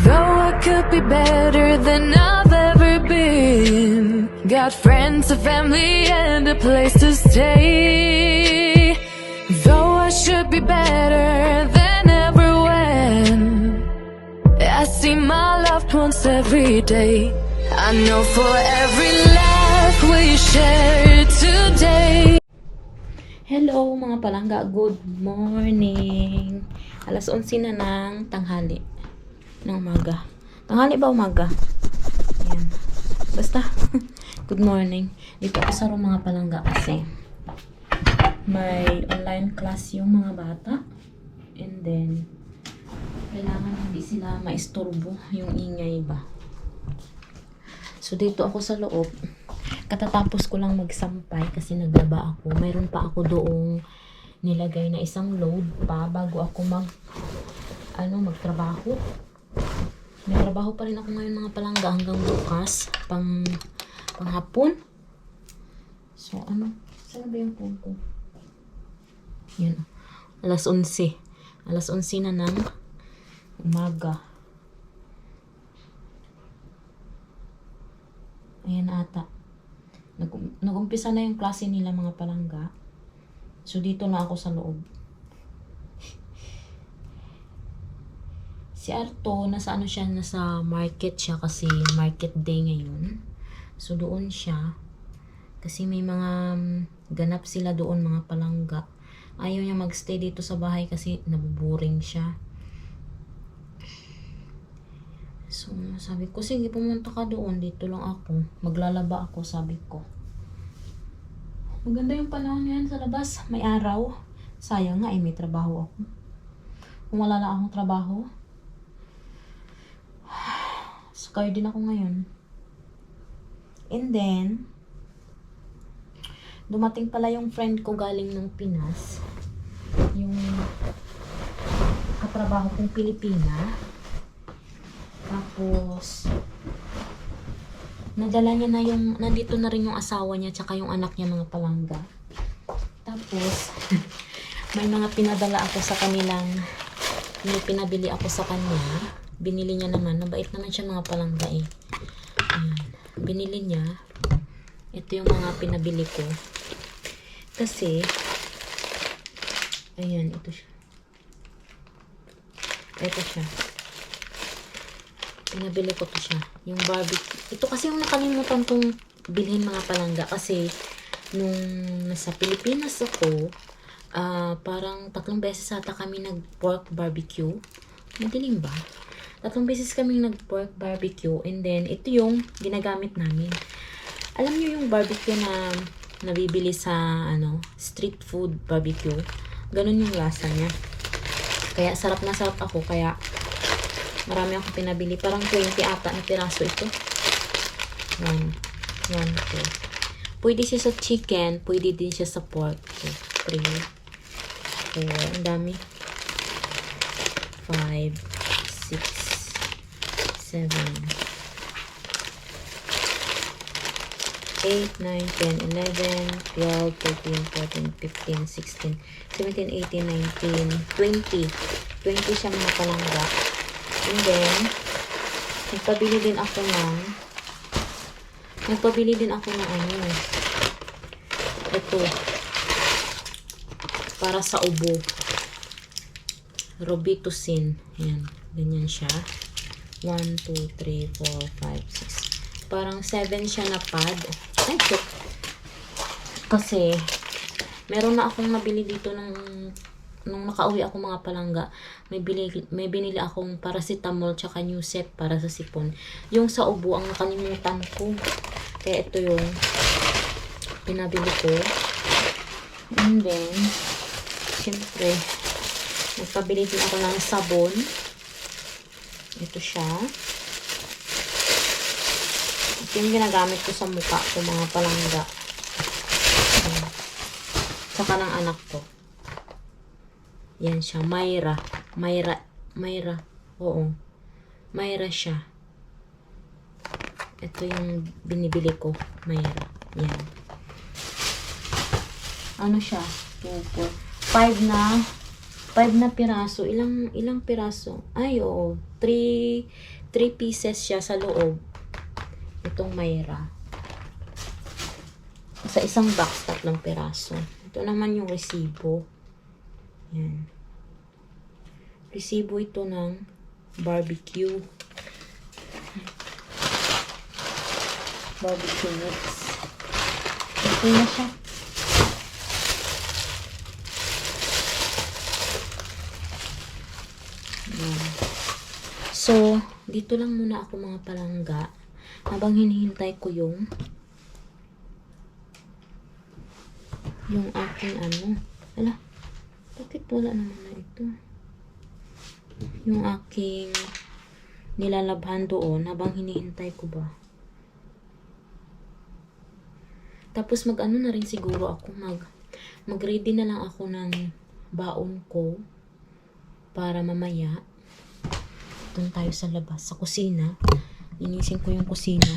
Though I could be better than I've ever been. Got friends, a family, and a place to stay. Though I should be better than ever when I see my loved ones every day. I know for every laugh we share today. Hello mga palangga, good morning. Alas 11 na ng tanghali. Ng umaga. Tanghali ba umaga? Ayan. Basta, good morning. Dito ako sa room mga palangga kasi may online class yung mga bata. And then, kailangan hindi sila maisturbo yung ingay ba. So, dito ako sa loob. Katatapos ko lang magsampay kasi naglaba ako. Mayroon pa ako doong nilagay na isang load pa bago ako magtrabaho. May trabaho pa rin ako ngayon mga palangga hanggang bukas panghapon. So saan ba yung phone ko? Yan. Alas 11 na ng umaga. Ayan ata. Nag-umpisa na yung klase nila mga palangga. So, dito na ako sa loob. Si Arto, nasa market siya kasi market day ngayon. So, doon siya. Kasi may mga ganap sila doon mga palangga. Ayaw niya magstay dito sa bahay kasi nabuboring siya. So, sabi ko, sige, pumunta ka doon. Dito lang ako. Maglalaba ako, sabi ko. Maganda yung panahon ngayon sa labas. May araw. Sayang nga, may trabaho ako. Kung wala lang akong trabaho, sakay din ako ngayon. And then, dumating pala yung friend ko galing ng Pinas. Yung katrabaho kong Pilipina. Tapos, nadala niya na nandito na rin yung asawa niya tsaka yung anak niya mga palangga. Tapos, may mga pinadala ako sa kanilang, may pinabili ako sa kanya. Binili niya naman, mabait naman siya mga palangga eh. Ayan, binili niya. Ito yung mga pinabili ko. Kasi, ayan, ito siya. Ito siya. Pinabili ko to siya. Yung barbecue. Ito kasi yung nakalimutan kong bilhin mga palangga. Kasi, nung nasa Pilipinas ako, parang 3 beses ata kami nag-pork barbecue. Madilim ba? 3 beses kami nag-pork barbecue. And then, ito yung ginagamit namin. Alam niyo yung barbecue na nabibili sa street food barbecue? Ganun yung lasa niya. Kaya, sarap na sarap ako. Kaya, marami akong pinabili. Parang 20 ata na piraso ito. 1, 2. Pwede siya sa chicken. Pwede din siya sa pork. 3. 4. Ang dami. 5, 6, 7, 8, 9, 10, 11, 12, 13, 14, 15, 16, 17, 18, 19, 20. 20 siya mga palangga. And then, nagpabili din ako ng ito, para sa ubo. Robitussin. Ayan, ganyan siya. 1, 2, 3, 4, 5, 6. Parang 7 siya na pad. Ay, ito. Kasi, meron na akong nabili dito nung nakauwi ako mga palangga, may binili akong paracetamol tsaka new set para sa sipon. Yung sa ubo, ang nakalimutan ko. Kaya ito yung pinabili ko. And then, syempre, nagpabili din ako ng sabon. Ito siya. Ito yung ginagamit ko sa mukha ko mga palangga. Tsaka ng anak ko. Yan siya, Myra. Oo. Myra siya. Ito yung binibili ko, Myra. Yan. Ano siya? 2, 4, 5 na piraso. Ilang piraso? Ay, oo. 3 3 pieces siya sa loob. Itong Mayra. Sa isang box, 3 piraso. Ito naman yung resibo. Yan. Resibo ito ng barbecue. Barbecue mix. Ito na siya. Yan. So, dito lang muna ako mga palangga. Habang hinihintay ko yung aking ano. Ala, bakit wala naman na ito? Yung aking nilalabhan doon habang hinihintay ko ba. Tapos mag-ano na rin siguro ako, mag-ready na lang ako ng baon ko para mamaya doon tayo sa labas, sa kusina. Linisin ko yung kusina.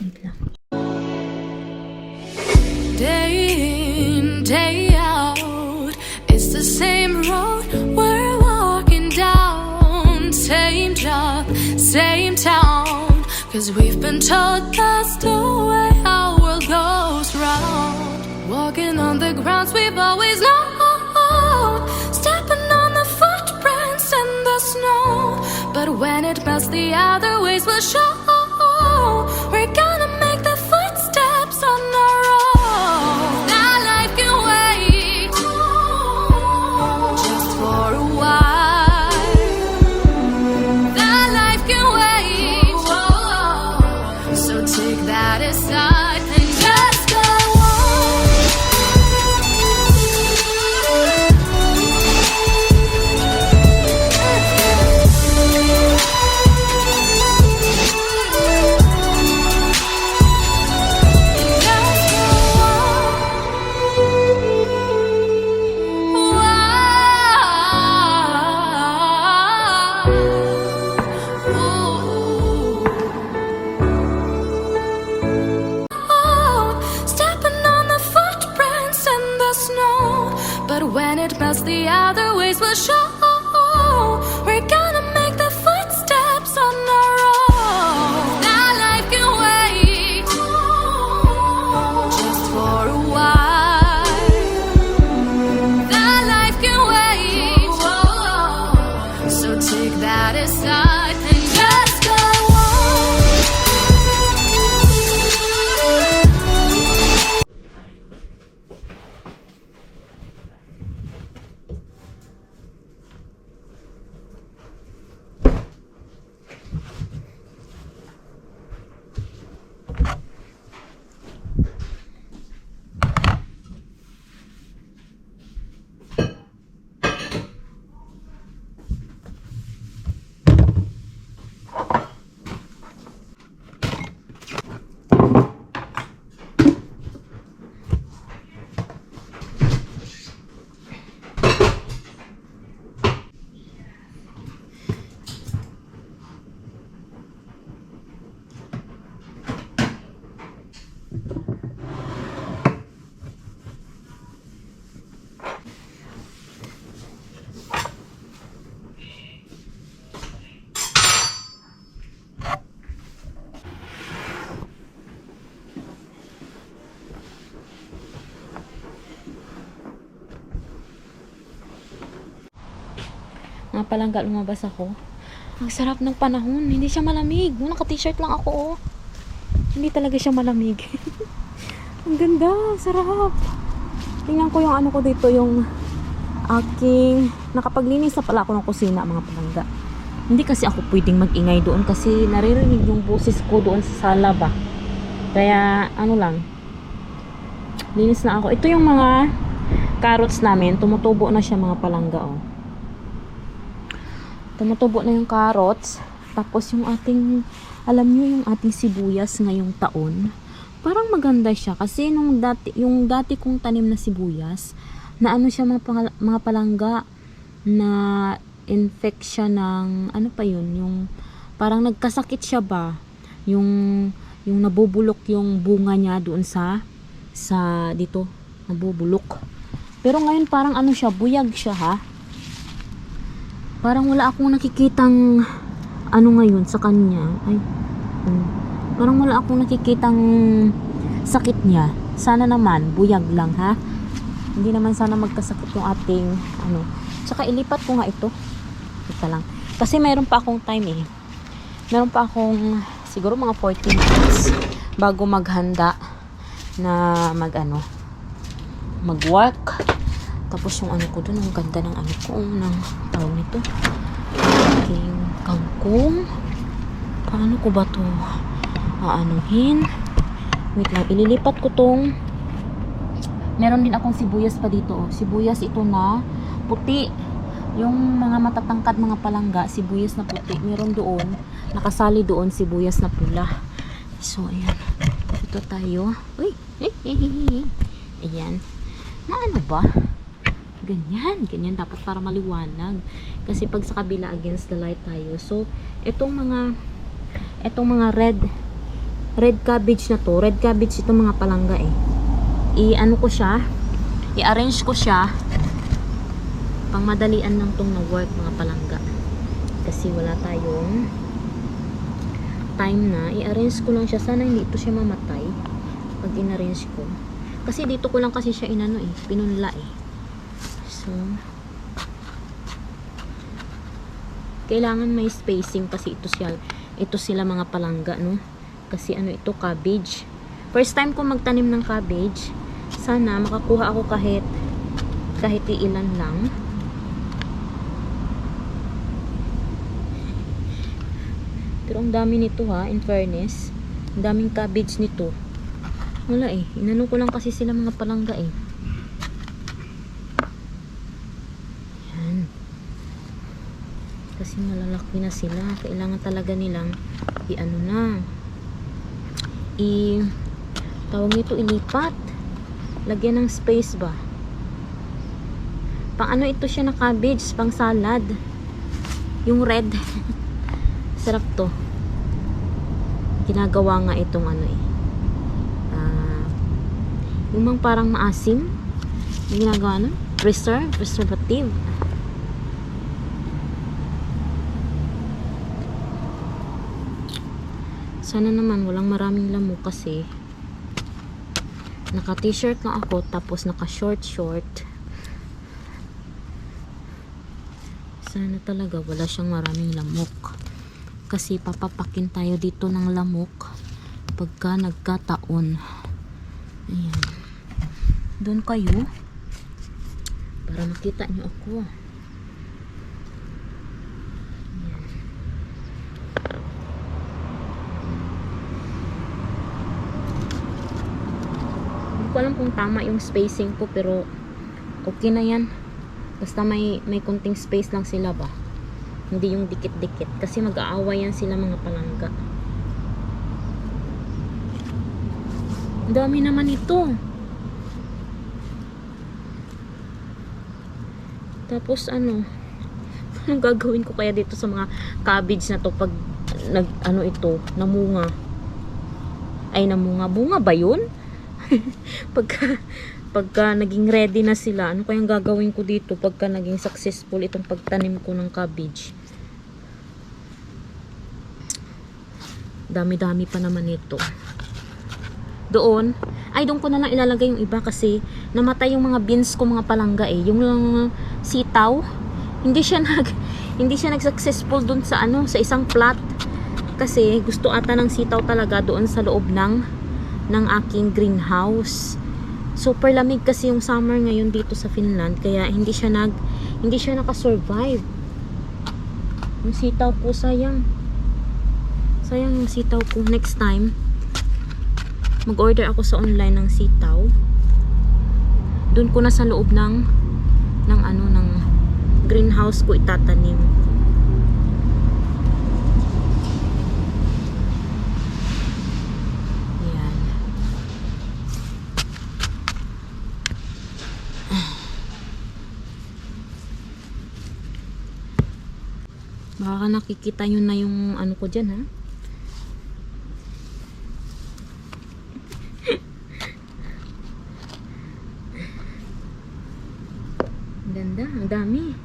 Wait lang. Day in, day out, it's the same road we're walking down. Same job, same town, 'cause we've been told that's the way our world goes round. Walking on the grounds we've always known, stepping on the footprints in the snow. But when it melts, the other ways will show. We're gonna make the footsteps on our own. Now life can wait just for a while. That life can wait, so take that aside and just go on. But when it melts, the other ways will show. We're gonna make the footsteps on our own. Now life can wait just for a while. That life can wait, so take that aside and just go on. Nga palangga, lumabas ako. Ang sarap ng panahon. Hindi siya malamig. Naka-t-shirt lang ako, oh. Hindi talaga siya malamig. Ang ganda. Sarap. Tingnan ko yung ano ko dito, yung aking... Nakapaglinis na pala ako ng kusina, mga palangga. Hindi kasi ako pwedeng mag-ingay doon kasi naririnig yung boses ko doon sa sala ba. Kaya, ano lang. Linis na ako. Ito yung mga carrots namin. Tumutubo na siya, mga palangga, oh. Tumutubo na yung carrots. Tapos yung ating, alam nyo yung ating sibuyas ngayong taon, parang maganda siya. Kasi yung dati kong tanim na sibuyas, na ano siya mga palangga, na infect siya ng, ano pa yun, yung parang nagkasakit siya ba. Yung nabubulok yung bunga niya doon sa dito, nabubulok. Pero ngayon parang ano siya, buyag siya ha. Parang wala akong nakikitang ano ngayon sa kanya. Ay, parang wala akong nakikitang sakit niya. Sana naman, buyag lang ha. Hindi naman sana magkasakit yung ating ano. Tsaka ilipat ko nga ito. Ito lang. Kasi mayroon pa akong time eh. Meron pa akong siguro mga 40 minutes bago maghanda na mag-work. Tapos yung ano ko dun, ang ganda ng ano ko, ng tawag nito. Aking kangkong. Paano ko ba to aanuhin? Wait lang, ililipat ko tong. Meron din akong sibuyas pa dito. Oh. Sibuyas ito na puti. Yung mga matatangkad mga palangga, sibuyas na puti. Meron doon, nakasali doon sibuyas na pula. So, ayan. Ito tayo. Uy! Ayan. Na ano ba? Ganyan. Ganyan dapat para maliwanag. Kasi pag sa kabila against the light tayo. So, itong mga red cabbage na to. Red cabbage itong mga palangga eh. I-ano ko siya. I-arrange ko siya. Pang madalian lang tong na-work mga palangga. Kasi wala tayong time na. I-arrange ko lang siya. Sana hindi ito siya mamatay. Pag in-arrange ko. Kasi dito ko lang kasi siya inano eh. Pinunla eh. So, kailangan may spacing kasi ito sila mga palangga, no? Kasi ano ito, cabbage. First time ko magtanim ng cabbage. Sana makakuha ako kahit ilan lang. Pero ang dami nito ha, in fairness. Ang daming cabbage nito. Wala eh. Inano ko lang kasi sila mga palangga eh. Yan. Kasi malalaki na sila. Kailangan talaga nilang i-ano na. Tawag nito ilipat. Lagyan ng space ba? Pang ano ito siya na cabbage, pang salad. Yung red. Sarap to. Ginagawa nga itong ano eh. Yung bang parang maasim. Yung ginagawa nun? Preservative. Sana naman walang maraming lamok kasi naka t-shirt na ako tapos naka short. Sana talaga wala siyang maraming lamok. Kasi papapakin tayo dito ng lamok pagka nagkataon. Ayan. Doon kayo para makita nyo ako. Ayan. Hindi ko alam kung tama yung spacing ko pero okay na yan. Basta may konting space lang sila ba. Hindi yung dikit-dikit. Kasi mag-aaway yan sila mga palangga. Ang dami naman ito. Tapos ano anong gagawin ko kaya dito sa mga cabbage na to pag namunga. Ay namunga. Bunga ba yun? Pagka naging ready na sila, ano kayang gagawin ko dito pagka naging successful itong pagtanim ko ng cabbage? Dami-dami pa naman ito. Doon ko na lang ilalagay yung iba kasi namatay yung mga beans ko mga palangga eh. Yung sitaw, hindi siya nag-successful doon sa sa isang plot. Kasi gusto ata ng sitaw talaga doon sa loob ng aking greenhouse. Super lamig kasi yung summer ngayon dito sa Finland kaya hindi siya naka-survive. Yung sitaw ko sayang yung sitaw ko. Next time mag-order ako sa online ng sitaw. Doon ko na sa loob ng greenhouse ko itatanim. Ayan. Baka nakikita nyo na yung ano ko dyan ha. Ganda, ang dami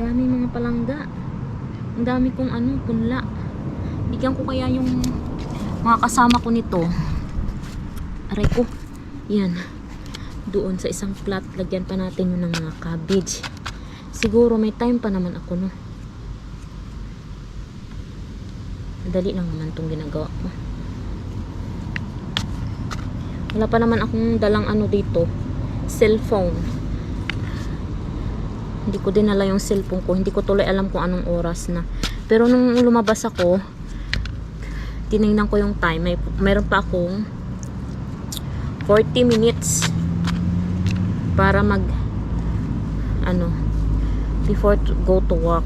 Maraming mga palangga. Ang dami kong punla. Bigyan ko kaya yung mga kasama ko nito. Aray ko. Yan. Doon sa isang plat, lagyan pa natin yun ng mga cabbage. Siguro may time pa naman ako, no? Madali lang naman itong ginagawa ko. Wala pa naman akong dalang dito. Cellphone. Hindi ko dinala yung cellphone ko. Hindi ko tuloy alam kung anong oras na. Pero nung lumabas ako, tinignan ko yung time. Mayroon pa akong 40 minutes para before to go to work.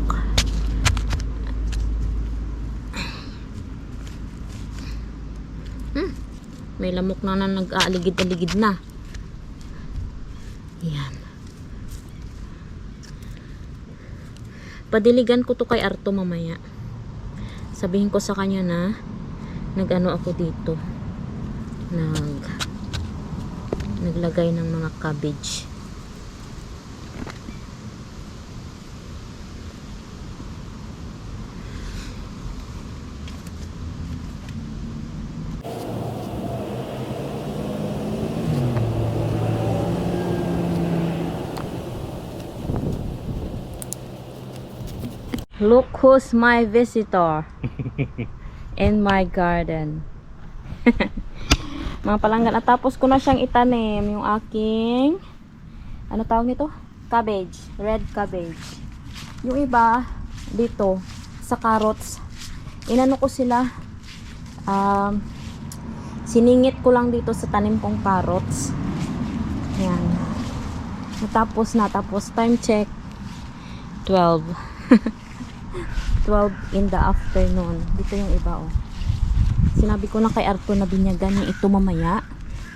May lamok na nag-aaligid-aligid na. Yan. Padiligan ko to kay Arto mamaya. Sabihin ko sa kanya na ako dito. Naglagay ng mga cabbage. Look who's my visitor in my garden. Mga palangga, natapos ko na siyang itanim yung aking tawag nito? Cabbage, red cabbage. Yung iba dito sa carrots, inano ko sila, siningit ko lang dito sa tanim kong carrots. Yan. Natapos na, tapos time check 12 in the afternoon. Dito yung iba, oh. Sinabi ko na kay Arto na binyagan niya ito mamaya.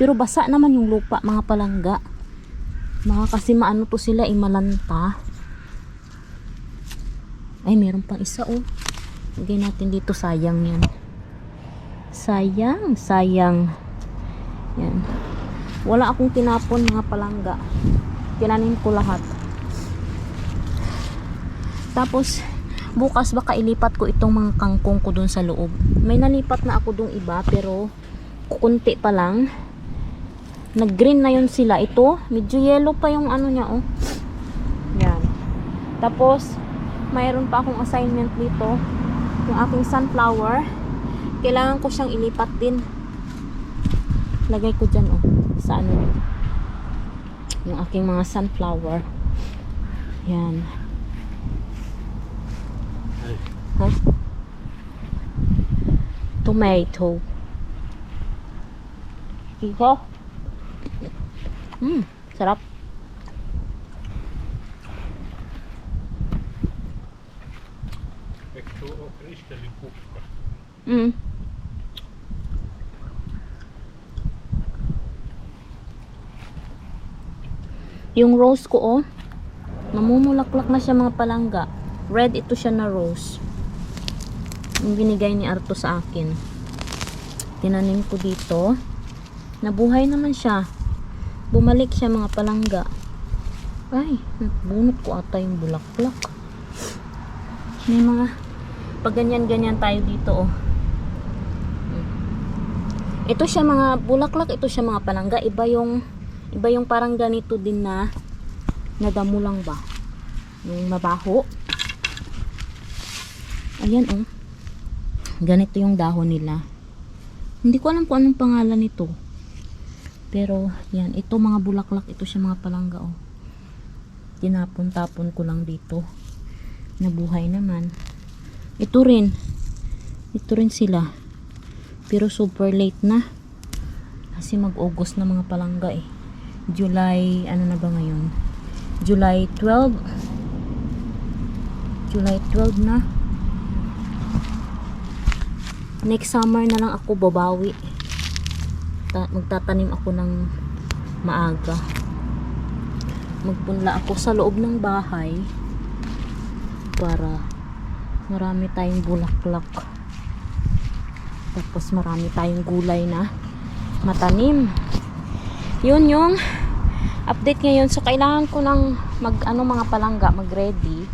Pero basa naman yung lupa, mga palangga. Kasi maano to sila, imalanta. Ay, meron pang isa, oh. Lagay natin dito, sayang yan. Sayang. Yan. Wala akong tinapon, mga palangga. Tinanim ko lahat. Tapos bukas baka ilipat ko itong mga kangkong ko dun sa loob. May nalipat na ako dun iba, pero kukunti pa lang. Nag-green na yun sila. Ito, medyo yellow pa yung niya, oh. Yan. Tapos, mayroon pa akong assignment dito. Yung aking sunflower. Kailangan ko siyang ilipat din. Lagay ko dyan, oh. Sa yung aking mga sunflower. Yan. Huh? Tomato. Kiko. Sarap. Yung rose ko, oh, namumulaklak na siya, mga palangga. Red ito siya na rose. Yung binigay ni Arto sa akin. Tinanim ko dito. Nabuhay naman siya. Bumalik siya, mga palangga. Ay, bunot ko ata yung bulaklak. May mga pag ganyan-ganyan tayo dito, oh. Ito siya, mga bulaklak, ito siya, mga palangga. Iba yung parang ganito din na damo lang ba? Yung mabaho. Ayan, oh. Ganito yung dahon nila. Hindi ko alam kung anong pangalan nito. Pero, yan. Ito, mga bulaklak. Ito siya, mga palangga, oh. Tinapon-tapon ko lang dito. Nabuhay naman. Ito rin. Ito rin sila. Pero super late na. Kasi mag-August na, mga palangga, eh. July, ano na ba ngayon? July 12. July 12 na. Next summer na lang ako babawi. Magtatanim ako ng maaga. Magpunla ako sa loob ng bahay para marami tayong bulaklak. Tapos marami tayong gulay na matanim. Yun yung update ngayon. So kailangan ko ng mga palangga mag-ready.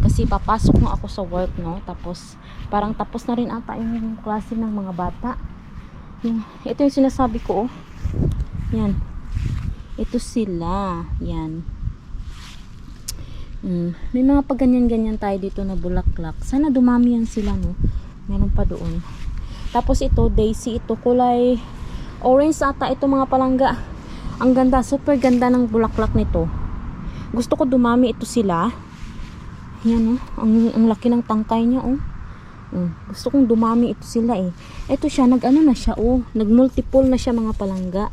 Kasi papasok na ako sa work, no? Tapos parang tapos na rin ata yung klase ng mga bata. Ito yung sinasabi ko, oh. Yan. Ito sila. Yan. May mga pagganyan-ganyan tayo dito na bulaklak. Sana dumami yan sila, no? Meron pa doon. Tapos ito, daisy. Ito, kulay orange ata. Ito mga palangga. Ang ganda. Super ganda ng bulaklak nito. Gusto ko dumami ito sila. Yan, oh. Ang laki ng tangkay niya, oh. Gusto kong dumami ito sila, eh. Ito siya, nag-ano na siya, oh. Nag-multiple na siya mga palangga.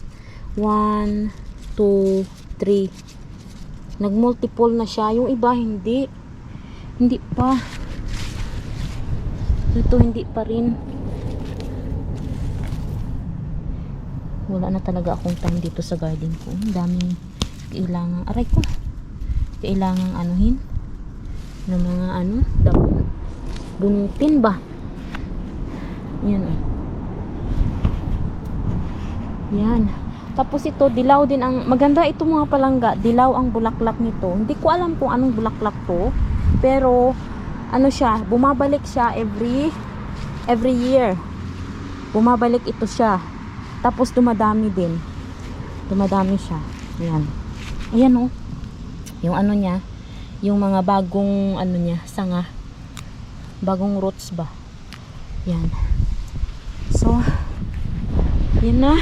1, 2, 3. Nag-multiple na siya. Yung iba, hindi. Hindi pa. Ito, hindi pa rin. Wala na talaga akong time dito sa garden ko. Ang daming kailangan. Aray ko. Kailangang anuhin. Ng mga damo. Bunutin ba? Yan, oh. Yan. Tapos ito, dilaw din ang, maganda ito mga palangga, dilaw ang bulaklak nito. Hindi ko alam kung anong bulaklak to, pero ano siya, bumabalik siya every year. Bumabalik ito siya. Tapos dumadami din. Dumadami siya. Ayan. Ayan, oh. Yung ano niya, yung mga bagong ano niya, sanga. Bagong roots ba. Yan. So, yan na.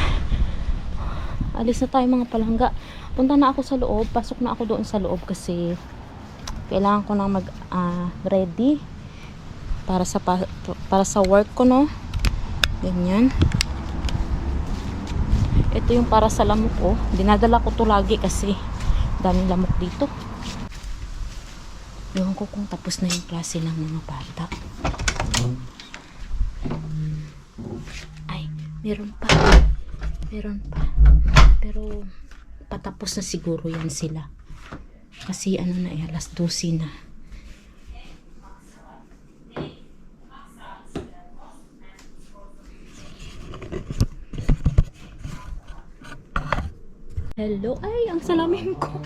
Alis na tayo mga palangga. Punta na ako sa loob. Pasok na ako doon sa loob kasi kailangan ko na ready para sa work ko, no. Ganyan. Ito yung para sa lamok ko. Dinadala ko to lagi kasi daming lamok dito. Ewan ko kung tapos na yung klase ng mga bata. Ay, meron pa. Meron pa. Pero patapos na siguro yan sila. Kasi ano na, alas 12 na. Hello, ay, ang salamin ko.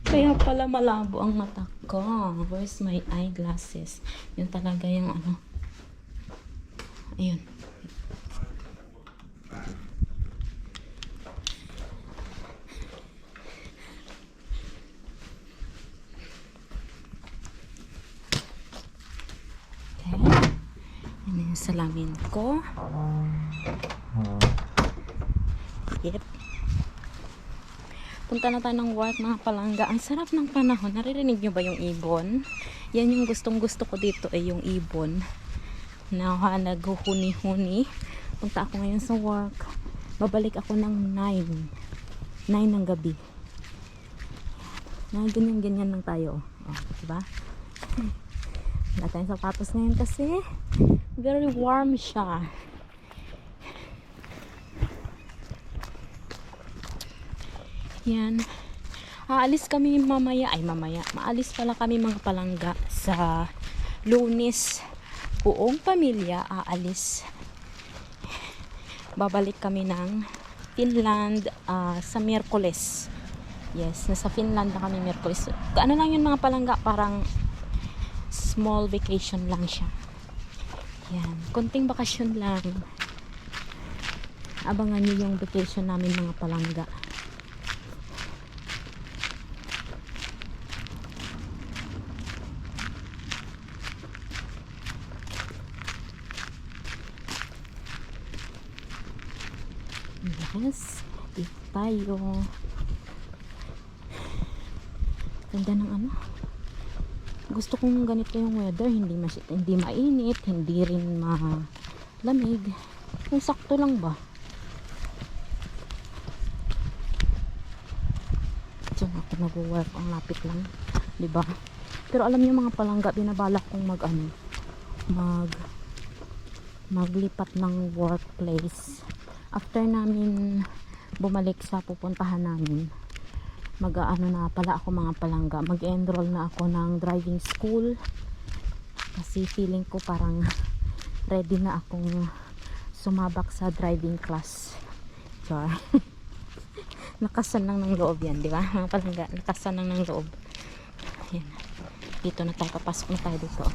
Kaya pala malabo ang mata ko. Where's my eyeglasses? Yun talaga yung ano. Ayun. Okay. Yan yung salamin ko. Yep. Punta na tayo ng work mga palangga. Ang sarap ng panahon. Naririnig nyo ba yung ibon? Yan yung gustong gusto ko dito ay yung ibon. Na naghuhuni-huni. Punta ako ngayon sa work. Babalik ako ng 9 ng gabi. Ganyan lang tayo. Oh, diba? Wala tayong sapatos ngayon kasi very warm siya. Yan. Aalis kami mamaya. Maalis pala kami mga palangga sa Lunes. Buong pamilya aalis. Babalik kami ng Finland sa Miyerkules. Yes, nasa Finland na kami Miyerkules. Ano lang yun mga palangga, parang small vacation lang siya. Yan, konting bakasyon lang. Abangan nyo yung vacation namin mga palangga. Yes, dito tayo. Ganda ng ano. Gusto kong ganito yung weather, hindi mainit, hindi rin malamig. Yung sakto lang ba? Diyan ako nag-work, ang lapit lang, 'di ba? Pero alam niyo mga palangga, binabalak kong maglipat ng workplace. After namin bumalik sa pupuntahan namin, mag-aano na pala ako mga palangga, mag-enroll na ako ng driving school kasi feeling ko parang ready na akong sumabak sa driving class. Char. Nakasan lang ng loob yan, di ba mga palangga? Nakasan lang ng loob. Yan. Dito na tayo. Papasok na tayo dito.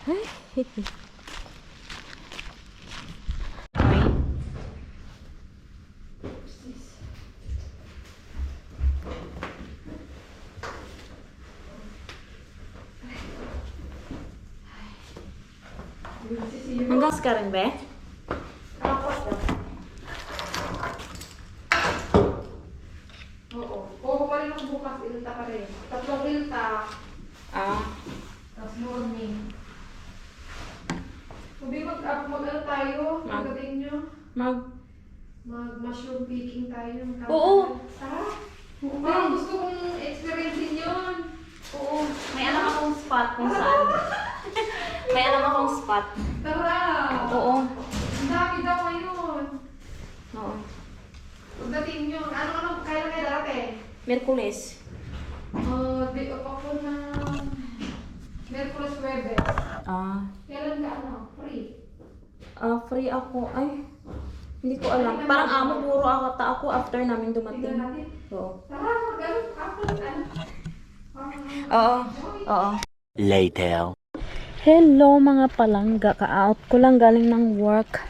Ay, hanggang sekarang, be? Oo. Oo, pa rin ako bukas. Ilta pa rin. Tatlong ilta. Ah, Tapos morning. Sabi mag-ano tayo? Pagdating nyo. Mag-mushroom picking tayo. Oo. Tara. Oo. Parang gusto kong experience yun. Oo. May alam akong spot kung saan. May alam akong spot. Tara. Oo. Ang dami daw ngayon. Oo. Pagdating nyo. Ano, kailan kayo dati? Merkules. Day off ako na Merkules Webes. Ah. Kailan ka free? Free ako. Ay, hindi ko alam. Parang amo puro ako after namin dumating. Tingnan natin. Oo. Tara, mag-ano? Ako, Oo. Oo. Later. Hello mga palangga. Ka-out ko lang galing ng work.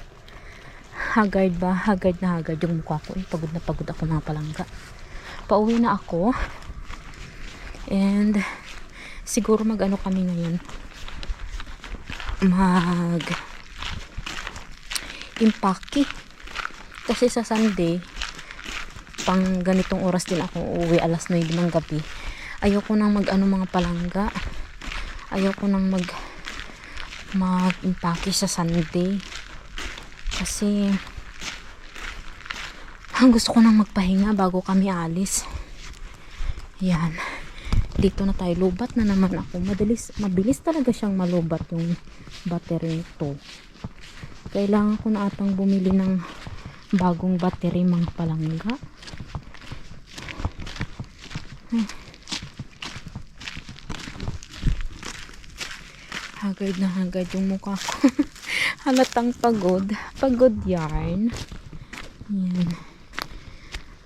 Haggard ba? Haggard na haggard yung mukha ko. Pagod na pagod ako mga palangga. Pauwi na ako. And siguro mag-ano kami ngayon. Mag-impake. Kasi sa Sunday, pang ganitong oras din ako uuwi, alas 9 ng gabi. Ayoko nang mag-ano mga palangga. Ayoko nang mag-impake sa Sunday. Kasi gusto ko nang magpahinga bago kami alis. Yan. Dito na tayo. Lubat na naman ako. Mabilis talaga siyang malubat yung battery nito. Kailangan ko na atang bumili ng bagong battery mga palangga. Haggard na haggard yung mukha ko. Halatang pagod. Pagod yarn. Yan.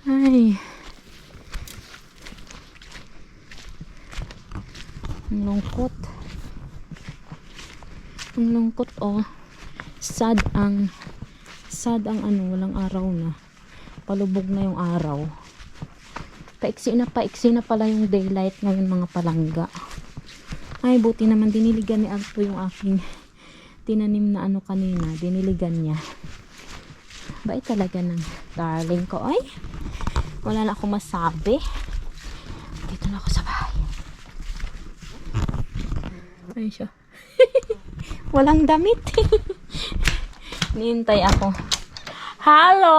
Ay. Ang lungkot. Ang lungkot, oh. Sad ang ano, walang araw na. Palubog na yung araw. Paiksi na pala yung daylight ngayon mga palangga. Ay, buti naman diniligan ni Alto yung aking tinanim na ano kanina. Diniligan niya. Bait talaga ng darling ko. Ay, wala na akong masabi. Dito na ako sa bahay. Ayun siya. Walang damit. Nihintay ako. Hello!